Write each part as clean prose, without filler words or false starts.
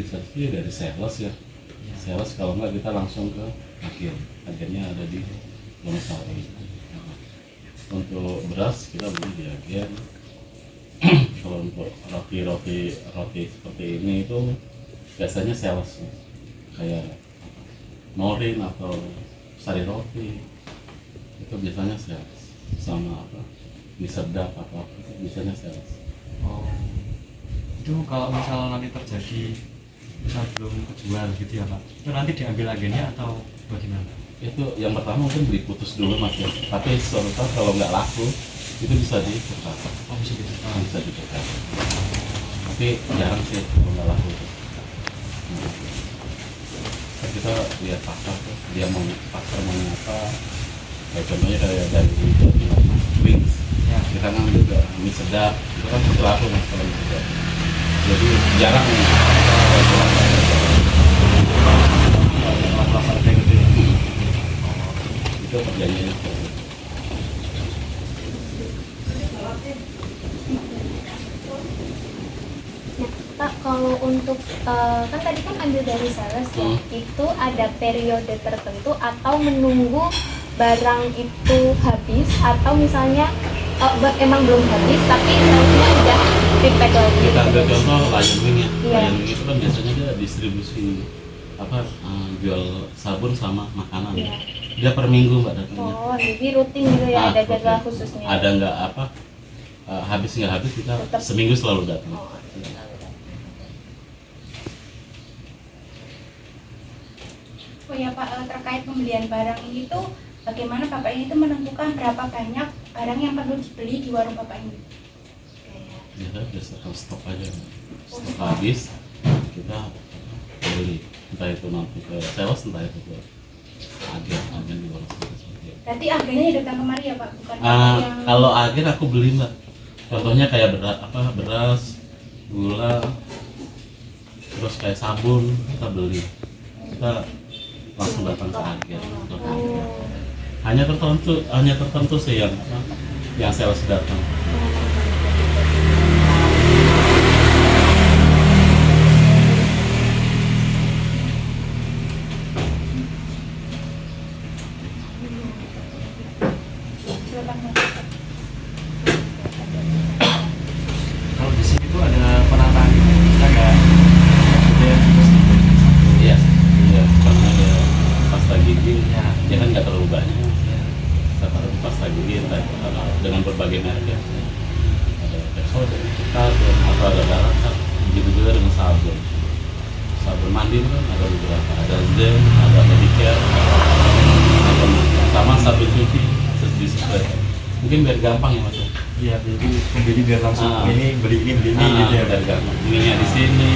sih dari sales ya. Sales kalau nggak kita langsung ke agennya ada di Wonosari. Untuk beras kita beli di agen. Kalau untuk roti seperti ini itu biasanya sales kayak Norin atau Sari Roti itu biasanya sales, sama apa mie sedap atau apa itu biasanya sales. Oh, itu kalau misal nanti terjadi misal belum kejual gitu ya Pak, itu nanti diambil agennya atau bagaimana? Itu yang pertama mungkin diputus dulu Mas ya, tapi suatu saat kalau nggak laku itu bisa ditukar. Oh, bisa gitu. Bisa ditukar, tapi jarang sih kalau nggak laku. Kita lihat pasar tuh, dia mau pasar mau apa, kayak contohnya kayak dari wings Ya. kita ngambil juga mie sedap itu kan laku Mas kalau mie sedap, jadi jarang Lapar kayak gitu ya. itu perjanjiannya seperti itu. Nah, Pak, kalau untuk kan tadi kan ambil dari sales ya, itu ada periode tertentu atau menunggu barang itu habis atau misalnya emang belum habis tapi salesnya udah prepack lagi. Kita ambil contoh Lion Wing ya. Iya. Lion Wing itu kan biasanya dia distribusi apa jual sabun sama makanan. Iya. Dia per minggu Mbak datangnya. Oh, jadi rutin gitu ya, ada jadwal rutin. khususnya. Ada nggak apa habis nggak habis kita Tetap. seminggu selalu datang. Oh, Oh ya Pak, terkait pembelian barang ini tuh bagaimana Bapak ini tuh menentukan berapa banyak barang yang perlu dibeli di warung Bapak ini? Kita berdasarkan stok aja. Stok habis kita beli, entah itu nanti ke sales entah itu ke agen di luar sana. Berarti agennya yang datang kemari ya Pak, bukan Bapak yang... Kalau agen aku beli Mbak, contohnya kayak beras, gula, terus kayak sabun kita beli, kita langsung datang ke agen. Hanya tertentu sih yang sales datang. Kalau di sini tuh ada penataan kita nggak ada Iya, karena ada pasta gigi, dia kan nggak terlalu banyak. Saya taruh di pasta gigi, entah itu dengan berbagai merek ya. Ada Pepsodent, Caltrate, atau ada Darata, begitu juga dengan sabun. Sabun mandi itu kan ada beberapa, ada Zen, ada Medicare, sama sabun cuci disesuaikan. Mungkin biar gampang ya Mas. Iya, jadi pembeli biar langsung ini beli ini gitu ya. Biar gampang. Ininya di sini.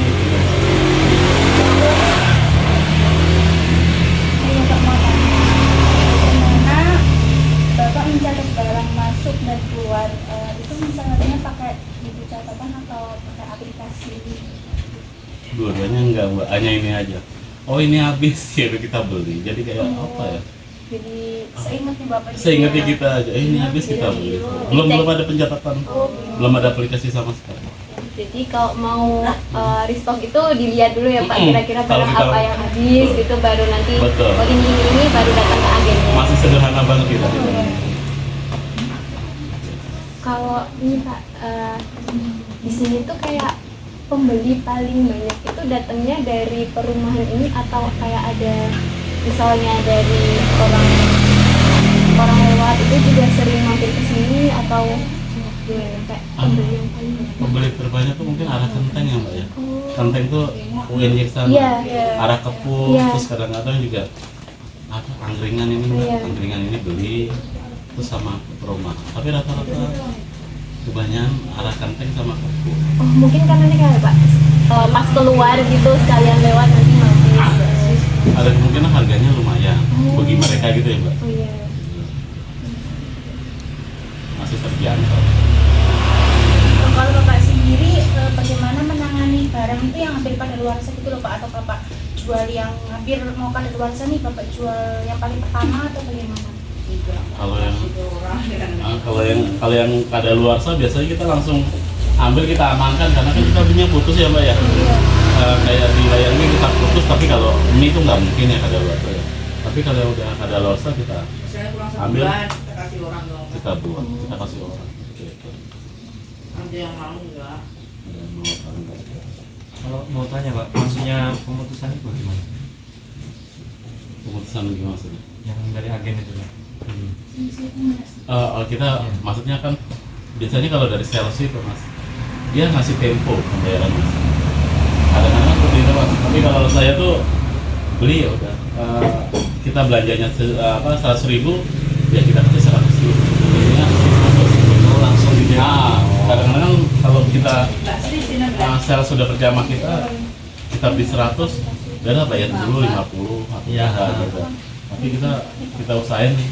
Bagaimana Bapak mencatat barang masuk dan keluar, itu misalnya pakai buku catatan atau pakai aplikasi? Dua-duanya enggak Mbak, hanya ini aja. Oh ini habis ya kita beli. Jadi kayak apa ya? Jadi seingatnya Bapak gitu Seingatnya ya? kita aja, ini habis kita beli. Belum ada pencatatan, belum ada aplikasi sama sekali. Jadi kalau mau restock itu dilihat dulu ya Pak, kira-kira Kalau barang kita- apa yang habis Betul. gitu, baru nanti Betul. oh ini baru datang ke agennya. Masih sederhana banget kita. Kalau ini Pak, di sini tuh kayak pembeli paling banyak itu datangnya dari perumahan ini atau kayak ada misalnya dari orang lewat itu juga sering mampir ke sini atau gimana kayak pembeli yang paling banyak? Pembeli terbanyak tuh mungkin arah Kenteng ya Mbak ya. Oh. Kenteng tuh UNY sana. Iya. Arah Kepuh, Iya. terus kadang-kadang juga apa angkringan ini Mbak. Iya. Angkringan ini beli terus sama perumahan. Tapi rata-rata kebanyakan arah Kenteng sama Kepuh. Oh mungkin karena ini kayak Pak pas keluar gitu sekalian lewat nanti mampir. Ada kemungkinan harganya lumayan bagi mereka gitu ya Mbak. Oh iya. Masih terjangkau. Kalau Bapak sendiri bagaimana menangani barang itu yang hampir pada luar sana itu loh Pak, atau Bapak jual yang hampir mau pada luar sana nih Bapak jual yang paling pertama atau bagaimana? Kalau yang kada luar biasanya kita langsung ambil, kita amankan karena kan kita punya putus ya Mbak ya. kayak di layar ini kita putus, tapi kalau mie itu nggak mungkin ya kadaluarsa ya. Tapi kalau udah kadaluarsa kita Misalnya kurang ambil, sebulan, kita kasih orang dong. kita buang, kita kasih orang. Gitu. Ada yang mau enggak? Ada yang mau apa enggak? Kalau mau tanya Pak, maksudnya pemutusan itu bagaimana? Keputusan gimana maksudnya? Yang dari agen itu Pak? Kita maksudnya kan biasanya kalau dari sales itu mas, dia ngasih tempo pembayaran mas. Kadang-kadang seperti itu mas. Tapi kalau saya tuh beli ya udah, kita belanjanya 100.000, ya kita kasih 100.000. Jadinya Langsung gitu ya? nah, kadang-kadang kalau kita Enggak sih, sini enggak. sales sudah kerja sama kita beli 100, udah bayar dulu 50 atau Iya. gitu. Tapi kita usahain nih,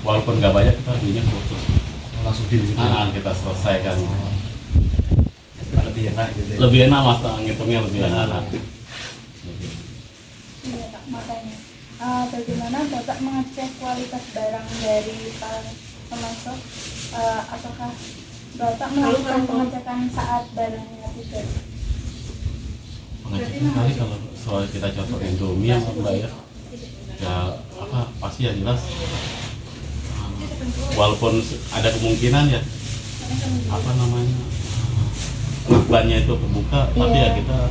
walaupun nggak banyak kita belinya khusus. Langsung deal gitu ya? Kita selesaikan. Lebih enak gitu ya? Lebih enak mas, ngitungnya lebih enak. Iya Pak, makanya bagaimana Bapak mengecek kualitas barang dari para pemasok? Apakah Bapak melakukan pengecekan saat barangnya tiba? Pengecekan kali kalau soal kita contoh Indomie yang mbak ya apa pasti ya jelas. Walaupun ada kemungkinan ya apa namanya lakbannya itu kebuka, tapi ya Iya.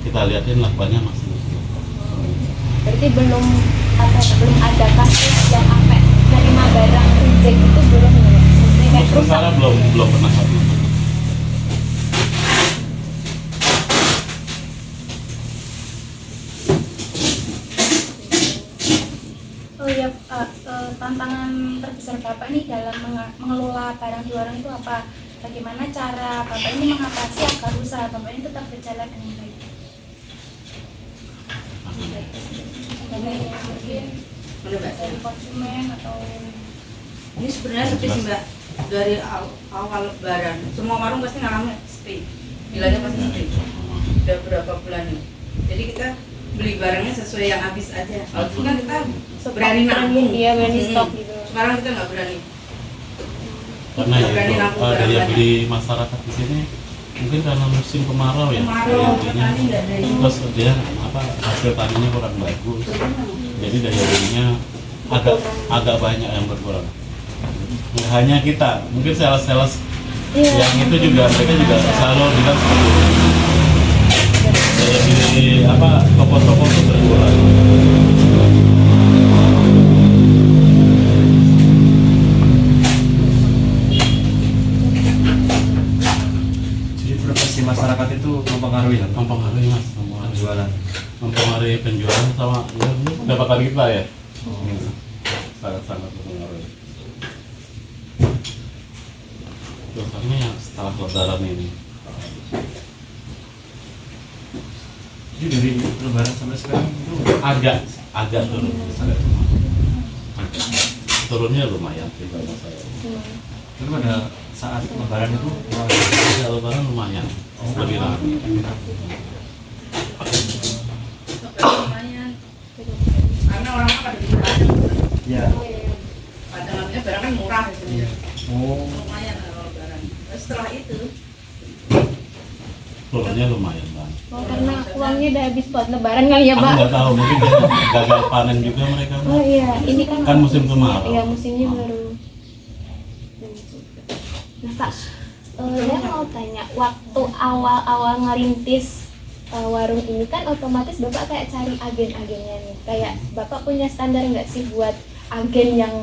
kita liatin lakbannya masih. Berarti belum ada kasus yang sampai nerima barang reject itu belum ya? Maksudnya kayak rusak. Sementara belum pernah satu. Oh ya, tantangan terbesar Bapak nih dalam mengelola barang di warung itu apa? Bagaimana cara Bapak ini mengatasi agar usaha Bapak ini tetap berjalan dengan baik? Mungkin Mana Mbak? dari konsumen atau Ini sebenarnya sepi sih Mbak. Dari awal lebaran, semua warung pasti ngalamin sepi. Bilangnya pasti sepi. Udah berapa bulan nih. Jadi kita beli barangnya sesuai yang habis aja. Kalau dulu kan kita berani nabung. Iya, berani Mm-mm. stok gitu. Sekarang kita nggak berani. Karena ya Berani itu nabung barang daya banyak. beli masyarakat di sini mungkin karena musim kemarau ya. Kemarau, Intinya. petani nggak ada ini. Terus dia hasil taninya kurang bagus. Jadi daya belinya agak banyak yang berkurang. Nggak hanya kita, mungkin sales-sales Iya. yang itu juga mereka juga selalu bilang seperti itu. Daya beli toko-toko itu berkurang. Jadi profesi masyarakat itu mempengaruhi ya? Pak? Mempengaruhi mas, Penjualan? mempengaruhi penjualan sama ya, pendapatan kita ya. Oh. Sangat-sangat mempengaruhi. Terutama yang setelah lebaran ini. Jadi dari lebaran sampai sekarang itu agak turun. Agak turunnya lumayan sih kalau saya. itu pada saat lebaran itu Agak lebaran lumayan. Lebih ramai. Lumayan. Karena orang kan pada bikin padang. ya. Padangannya barang kan murah di sini. Oh, Lumayan kalau lebaran. Terus setelah itu Turunnya lumayan bang. Oh, karena uangnya udah habis buat lebaran kali ya, Aku Pak? nggak tahu mungkin gagal panen juga mereka. Bang. Oh iya, ini kan Kan musim kemarau. Iya, musimnya baru. Nah, Pak, saya mau tanya, waktu awal-awal ngerintis warung ini kan otomatis Bapak kayak cari agen-agennya nih. Kayak Bapak punya standar nggak sih buat agen yang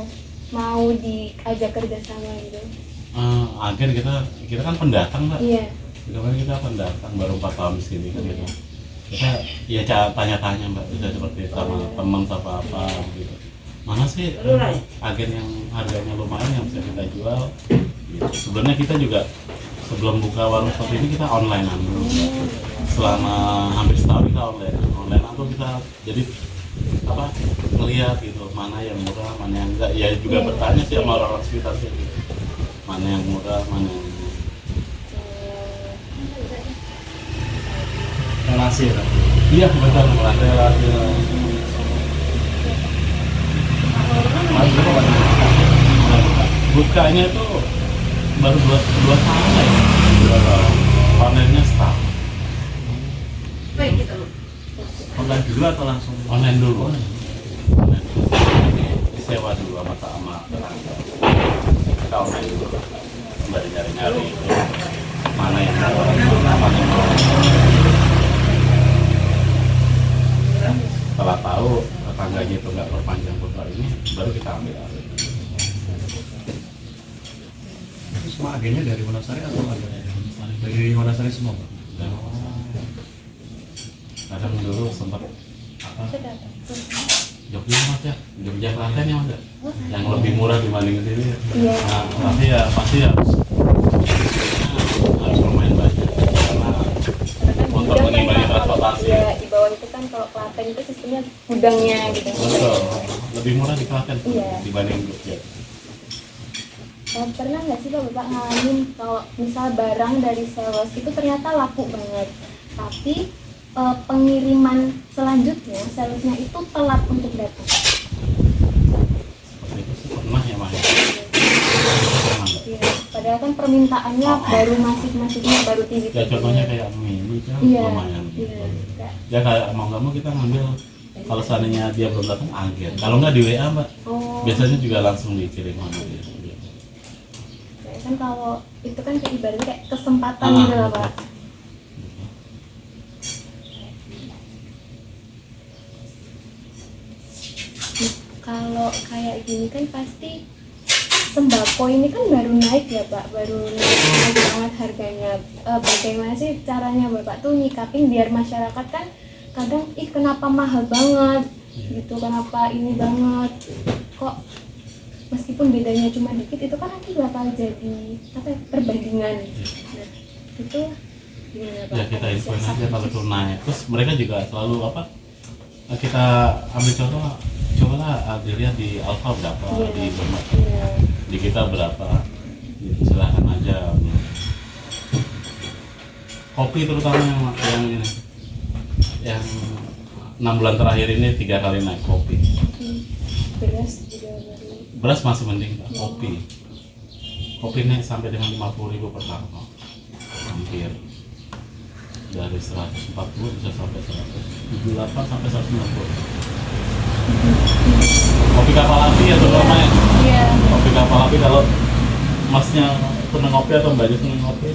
mau diajak kerjasama gitu? Agen kita kan pendatang mbak. Iya. Kita pendatang baru 4 tahun di sini kan gitu. Kita ya tanya-tanya mbak, bisa seperti sama teman sama apa gitu. Mana sih agen yang harganya lumayan yang bisa kita jual? Gitu. Sebenarnya kita juga sebelum buka warung seperti ini kita online dulu. Selama hampir setahun kita online tuh kita jadi ngelihat gitu mana yang murah mana yang enggak, ya juga bertanya sih sama orang-orang sekitar sih gitu. Mana yang murah mana yang relasi ya Pak? iya betul relasi. Bukanya itu baru 2 tahun ya. 2 tahun. Panennya setahun. online dulu atau langsung Online dulu. Online. Online dulu. Disewa dulu sama tetangga. Kita online dulu. Sembari nyari-nyari itu mana yang mau, mana yang mau. Setelah tahu tetangganya itu nggak perpanjang kontrak ini, baru kita ambil alih. Itu semua agennya dari Wonosari atau ada dari Wonosari semua, Pak? Dan kadang dulu sempat apa Jogja mas ya, Jogja Klaten ya mas ya, yang lebih murah dibanding di sini. Iya. Nah, pasti harus lumayan banyak karena untuk mengimbangi transportasi. Ya, di bawah itu kan kalau Klaten itu sistemnya gudangnya gitu. Betul, lebih murah di Klaten Iya. dibanding Jogja. Pernah nggak sih Bapak ngalamin kalau misal barang dari sales itu ternyata laku banget, tapi pengiriman selanjutnya salesnya itu telat untuk datang. Seperti itu sih pernah ya mas. Pernah nggak? Iya. Padahal kan permintaannya baru masifnya baru tinggi. Ya contohnya kayak mini kan Iya. lumayan. Iya. Ya kayak mau nggak mau kita ngambil, kalau seandainya dia belum datang agen, kalau nggak di WA mbak, Oh. biasanya juga langsung dikirim sama dia. Kayak kan kalau itu kan kayak ibaratnya kayak kesempatan Ah, gitu lah Pak. Kalau kayak gini kan pasti sembako ini kan baru naik ya Pak, baru naik banget harganya. Bagaimana sih caranya Bapak tuh nyikapin biar masyarakat kan kadang kenapa mahal banget gitu, kenapa ini banget, kok meskipun bedanya cuma dikit itu kan nanti bakal jadi apa ya, perbandingan. Nah itu gimana Pak? Ya kita infoin aja kalau itu naik, terus mereka juga selalu apa, kita ambil contoh, cobalah dilihat di Alfa berapa, Iya. di Burma, Iya. di kita berapa, silahkan aja. Kopi terutama yang ini, yang 6 bulan terakhir ini 3 kali naik kopi. Beras juga baru. Beras masih mending Pak, kopi naik sampai dengan 50.000 per karton, hampir dari 140 bisa sampai 178 sampai 190. Kopi kapal api ya terutama ya. Iya. Kopi kapal api, kalau masnya pernah ngopi atau mbaknya pernah ngopi,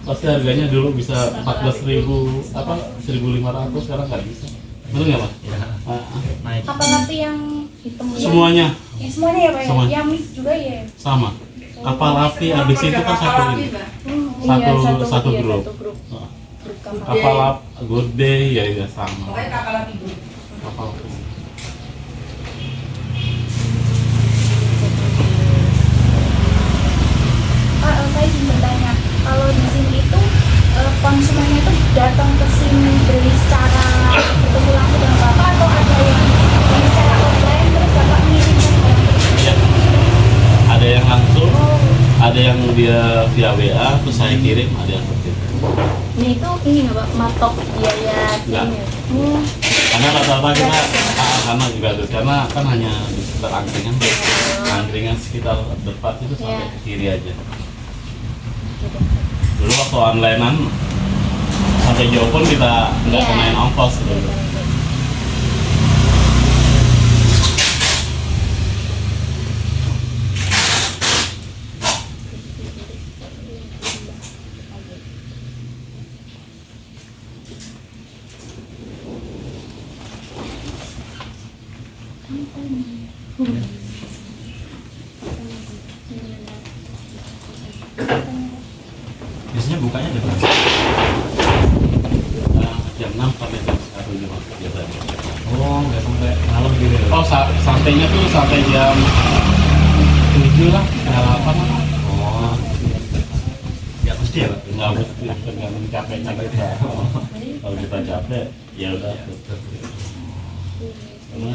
pasti harganya dulu bisa 14.000 apa 1.500, sekarang nggak bisa. Betul nggak mas? Ya, Ah, naik. Apalagi yang Hitam semuanya ya semuanya ya Pak ya? Semua. Yang mix juga ya? sama. Kapal api habis itu kan satu ini. Satu iya, grup. satu grup. Ah, Grup kapal. Kapal api, good day ya sama. Pokoknya kakak lagi dulu. Kapal api. Pak, saya ingin bertanya, kalau di sini itu konsumennya itu datang ke sini beli secara ketemu langsung dengan Bapak atau ada yang beli secara online terus Bapak ngirimkan barang? Ya. Ada yang langsung, ada yang dia via WA, terus saya kirim, ada yang seperti itu. Nah itu ini nggak Pak, matok biaya Nggak. ini ya? Hmm. Karena rata-rata kita, karena juga tuh, karena kan hanya di sekitar angkringan sekitar depan itu sampai Iya. ke kiri aja. Dulu waktu onlinean sampai jauh pun kita nggak Iya. kenain ongkos gitu. Biasanya bukanya jam berapa? Jam 6 sampai jam 1 Jumat biasanya. Oh, nggak sampai malam gitu ya? Oh, sampainya tuh sampai jam 7 lah, setengah 8 lah. Oh, ya pasti ya Pak? Nggak mesti, tergantung capeknya kita. Kalau kita capek, ya udah. Karena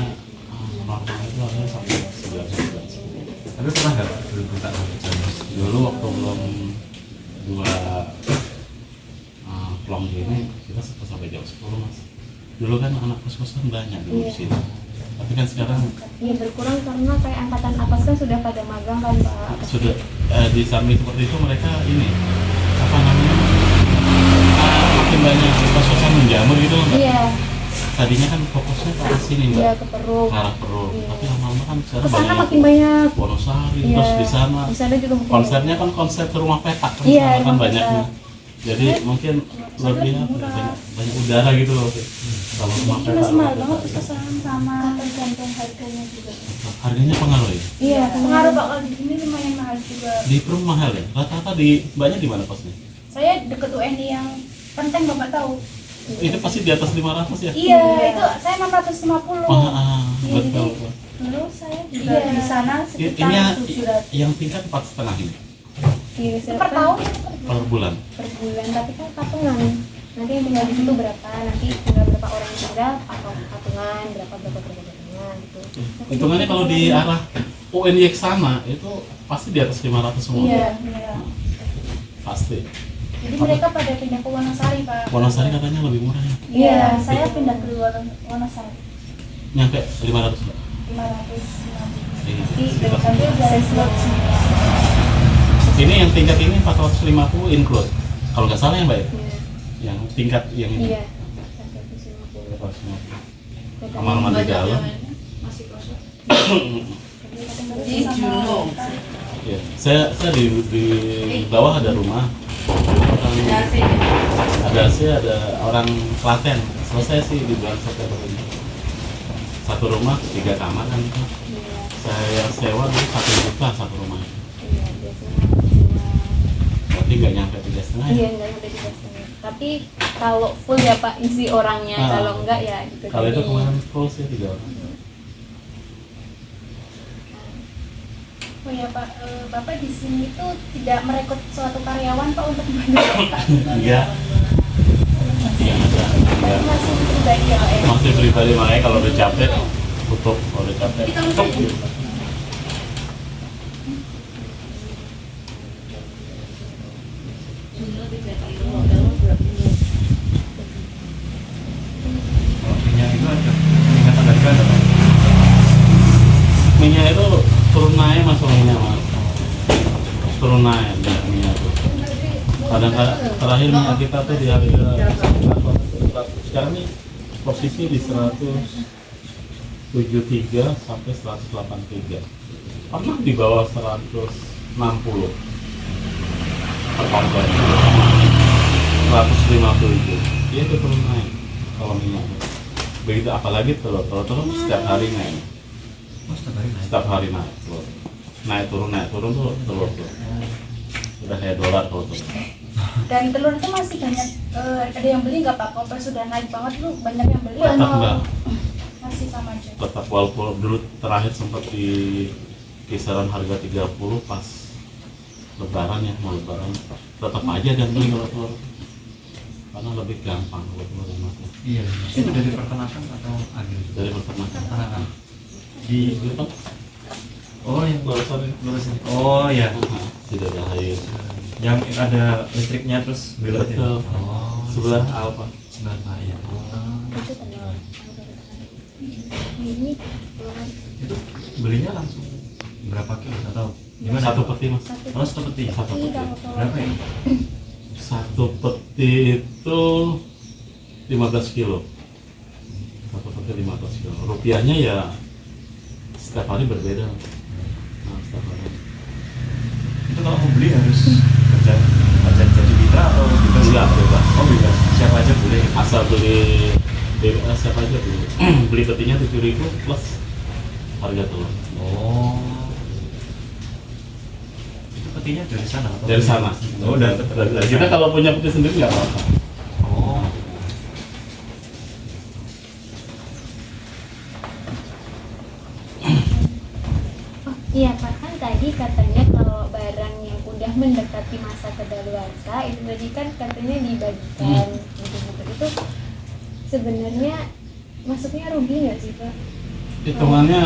normal itu harusnya sampai 11. Tapi pernah nggak Pak dulu buka sampai jam? Dulu waktu belum dua plong ini, kita sempat sampai jam 10 mas. Dulu kan anak kos-kosan banyak dulu di sini. Tapi kan sekarang Iya berkurang karena kayak angkatan atas kan sudah pada magang kan Pak. sudah di samping seperti itu mereka ini apa namanya makin banyak kos-kosan menjamur gitu loh, Mbak. Iya. tadinya kan fokusnya ke arah sini Iya, mbak, ke perut. ke arah perut. Iya. Tapi lama-lama kan sekarang Kesana banyak makin banyak. Wonosari, Iya. terus di sana Di sana juga makin konsepnya kan konsep rumah petak kan, Iya, sana kan rumah banyaknya. petak. Jadi mungkin lebih apa, banyak udara gitu loh. Kalau rumah Jadi petak, masih mahal rumah banget petak. pesanan sama tergantung harganya juga. Harganya pengaruh ya? Iya, pengaruh Pak, kalau di sini lumayan mahal juga. Di Perum mahal ya? Rata-rata di banyak di mana kosnya? Saya deket UNI yang Penteng, Bapak tahu. Itu pasti di atas 500 ya? Iya, itu saya 650. Betul. Iya, jadi betul. dulu saya juga Iya. di sana Ini sekitar 700 yang tingkat 4,5 ini Direservkan per tahun. per bulan. per bulan, tapi kan patungan. Nanti yang tinggal di situ berapa, nanti tinggal berapa orang yang tinggal atau patungan berapa patungan gitu. Hitungannya kalau di arah UNY ke sana itu pasti di atas 500 semua. Iya. Iya. Pasti. Jadi mereka pada pindah ke Wonosari, Pak. Wonosari katanya lebih murah ya. Iya, saya pindah ke Wonosari. Nyampe 500 Mbak. 550. Iya, Jadi sekitar tapi segitu. dari slot semua. Ini yang tingkat ini 450 include. Kalau nggak salah ya Mbak ya? Iya. Yang tingkat yang ini. Iya. 450. 450. Kamar mandi dalam. Masih kosong. Jadi Di Juno. Iya. Saya di bawah ada rumah. Ada AC. Ada sih ada orang Klaten. Selesai sih di bulan September ini. Satu rumah 3 kamar kan itu. Iya. Saya sewa dulu 1 juta satu rumah. Iya, biasanya cuma Berarti nggak nyampe 3,5 iya ya? enggak sampai 3,5. Tapi kalau full ya Pak isi orangnya, Ah. kalau enggak ya gitu. Kalau itu kemarin full sih 3 orang. Oh ya Pak, Bapak di sini tuh tidak merekrut suatu karyawan Pak untuk membantu Bapak. Iya. Iya ada. Iya. Masih pribadi ya Pak ya. Masih pribadi makanya kalau udah capek tutup, kalau udah capek. Tutup. Kalau minyak itu ada peningkatan harga ada Pak? Minyak itu turun naik mas, minyak mas. Turun naik minyak itu. Kadang-kadang terakhir minyak kita tuh di harga sekarang nih posisi di 173 sampai 183. Pernah di bawah 160 per konten, 157. Dia itu turun naik kalau minyak. Begitu apalagi telur setiap hari naik. Oh, setiap hari naik. Setiap hari naik telur. Naik turun tuh telur tuh. Udah kayak dolar kalau telur. Dan telur itu masih banyak, ada yang beli nggak Pak? Kalau pas sudah naik banget tuh banyak yang beli Tetap atau enggak. masih sama aja? Tetap walaupun dulu terakhir sempat di kisaran harga 30 pas lebaran ya, mau lebaran. Tetap aja dan beli kalau telur. Karena lebih gampang kalau telur emas. Iya. Itu dari peternakan atau akhir? Dari peternakan. Peternakan. Di Itu oh yang lulusan ini. lurus ini. Oh ya. Tidak ada air. Yang ada listriknya terus belok ya. Betul. Oh. Sebelah apa? Sebelah air. Itu telur. Ini telur Itu belinya langsung berapa kilo? Nggak tahu. Gimana? Satu peti mas. Oh, satu peti. Satu peti. Berapa ya? Satu peti itu 15 kilo. Satu peti 15 kilo. Rupiahnya ya setiap hari berbeda. Nah, setiap hari. Itu kalau mau beli harus kerja jadi mitra atau bebas? Enggak, bebas. Oh bebas. Siapa aja boleh. Asal beli bebas siapa aja beli. Beli petinya 7.000 plus harga telur. Oh. Itu petinya dari sana atau? Dari sana. Oh, dari Kita sana. kalau punya peti sendiri nggak apa-apa. Oh. Oh iya Pak, kan tadi katanya kalau barang yang udah mendekati masa kedaluarsa itu tadi kan katanya dibagikan gitu-gitu. Itu sebenarnya masuknya rugi nggak sih Pak? Hitungannya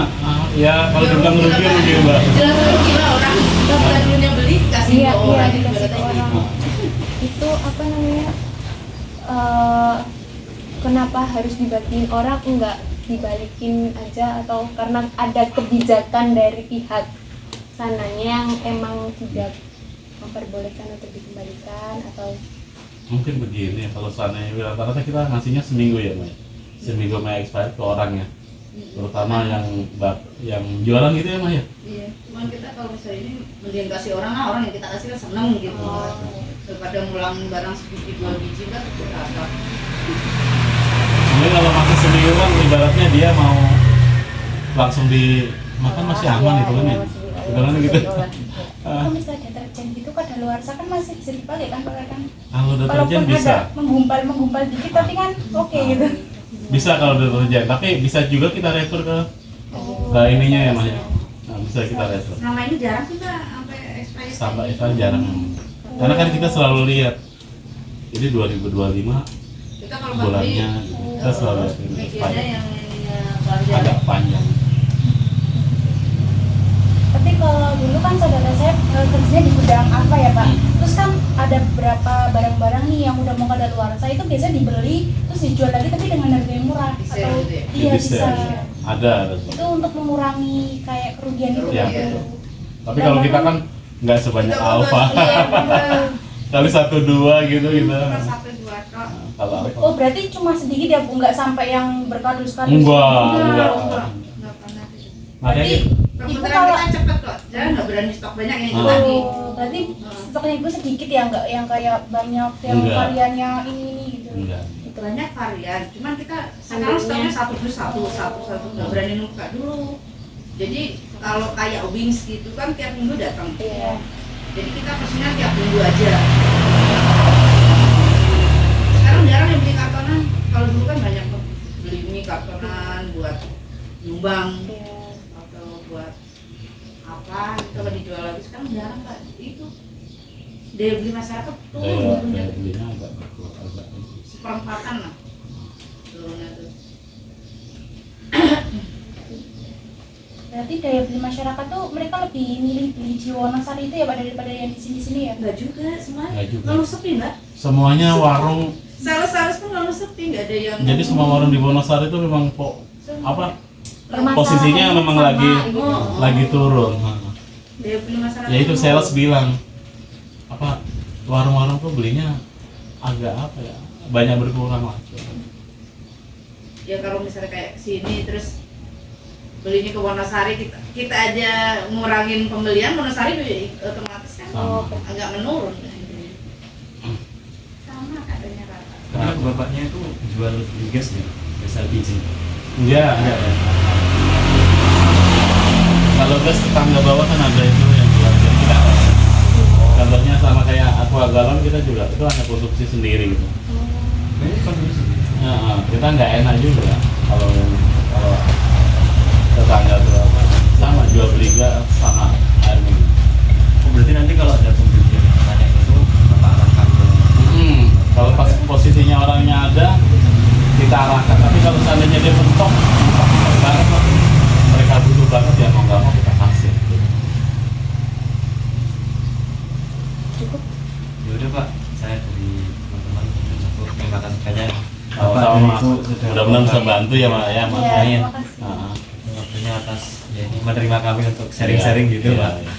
ya kalau dibilang rugi mbak. Jelas rugi lah orang. Kita dulunya beli kasih Iya, ke iya orang dikasih ke ibaratnya orang. gitu. Itu apa namanya? Kenapa harus dibagiin orang, enggak dibalikin aja, atau karena ada kebijakan dari pihak sananya yang emang tidak memperbolehkan untuk dikembalikan, atau Mungkin begini, kalau seandainya rata-rata kita ngasihnya seminggu ya mbak. seminggu Maya expired ke orang ya, terutama yang jualan gitu ya Maya. Iya, cuman kita kalau misalnya ini mending kasih orang lah, orang yang kita kasih kan seneng gitu. Daripada ngulangin barang sebiji 2 biji kan udah apa. Sebenarnya kalau masih seminggu kan ibaratnya dia mau langsung dimakan masih aman itu kan ya. Sebenarnya gitu. Kalau misalnya deterjen gitu kadaluarsa kan masih bisa dipakai kan Pak kan? Kalau deterjen Walaupun bisa. ada menggumpal dikit tapi kan oke gitu. Bisa kalau deterjen, tapi bisa juga kita retur ke ininya ya Mas ya. Nah, bisa kita retur. Selama ini jarang sih Pak sampai expired. Sampai itu jarang. Karena kan kita selalu lihat. Jadi 2025 Kita kalau bulannya beli kita selalu lihat ini medianya expired. yang varian. Agak panjang. Tapi kalau dulu kan saudara saya kerjanya di gudang apa ya Pak? Terus kan ada beberapa barang-barang nih yang udah mau kadaluarsa itu biasanya dibeli terus dijual lagi tapi dengan harga yang murah Bisa atau gitu ya? iya bisa. Ada. Itu untuk mengurangi kayak kerugian itu Iya. kan. Tapi kalau kita kan nggak sebanyak Kita alfa. Iya, bener. Kali 1-2 gitu kita. Cuma 1-2 tok. Kalau alfa. Oh berarti cuma sedikit ya Bu, nggak sampai yang berkardus-kardus? Enggak. Enggak pernah. Makanya Berarti kita- Ibu Kebetulan kalau kita cepet kok. Jangan nggak berani stok banyak ini itu tadi. oh, berarti stoknya Ibu sedikit ya, nggak yang kayak banyak yang Enggak. variannya ini gitu. enggak. Banyak varian, cuman kita sekarang stoknya satu nggak berani nuka dulu. Jadi kalau kayak wings gitu kan tiap minggu datang. Iya. Jadi kita pesennya tiap minggu aja. Sekarang jarang yang beli kartonan. Kalau dulu kan banyak tuh beli mie kartonan buat nyumbang Iya. atau buat apa gitu kalau dijual lagi. Sekarang jarang Pak. Itu daya beli masyarakat turun. Daya belinya agak berkurang, agak. Seperempatan lah turunnya tuh. Berarti daya beli masyarakat tuh mereka lebih milih beli di Wonosari itu ya Pak daripada yang di sini-sini ya? Enggak juga, semuanya Enggak juga. lalu sepi Mbak. Semuanya warung. Sales pun lalu sepi, nggak ada yang Jadi semua warung di Wonosari itu memang apa? Permasalahan Posisinya memang sama lagi- gitu. Lagi turun. daya beli masyarakat. Ya itu sales bilang apa? Warung-warung tuh belinya agak apa ya? Banyak berkurang lah. Ya kalau misalnya kayak sini terus belinya ke Wonosari kita aja ngurangin pembelian, Wonosari otomatis kan Sama. agak menurun. Sama katanya rata. Karena bapaknya itu jual gas ya, gas LPG. Enggak. Kalau gas tetangga bawah kan ada itu yang jual. Jadi kita contohnya sama kayak Aqua Galon kita juga itu hanya produksi sendiri gitu. Ini konsumsi. Ya, kita nggak enak juga kalau tetangga tuh apa sama jual beli gas sama air minum. Oh, berarti nanti kalau ada pembeli yang banyak itu bapak arahkan ke Kalau pas posisinya orangnya ada kita arahkan, tapi kalau seandainya dia mentok banget mereka butuh banget ya mau nggak mau kita kasih. Cukup. ya udah Pak, saya dari teman-teman cukup, terima kasih banyak. Sama-sama Mas. Mudah-mudahan bisa bantu ya Mas ya Mas. Iya, Amin. terima kasih. Nah, waktunya atas ya ini menerima kami untuk sharing-sharing gitu iya, Pak. iya.